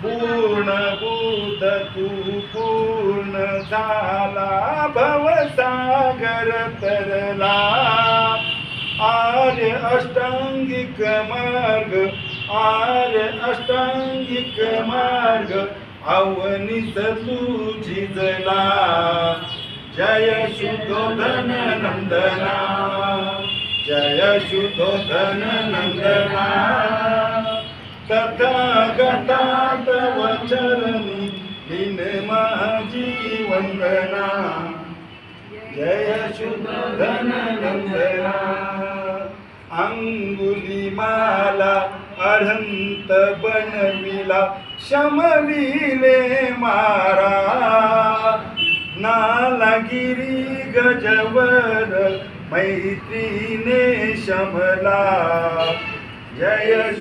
पूर्ण बुद्ध तू पूर्ण झाला भवसागर तरला आर्य अष्टांगिक मार्ग आर्य अष्टांगिक मार्ग अवनीत तू झिजला जय शुद्धोधन नंदना जय शुद्धोधन नंदना तथागता तव चरणी लीन माझी वंदना जय शुद्धोधन नंदना अंगुलीमाला अरहंत बनविला शमविले मारा नालागिरी गजवर मैत्रीने शमला जय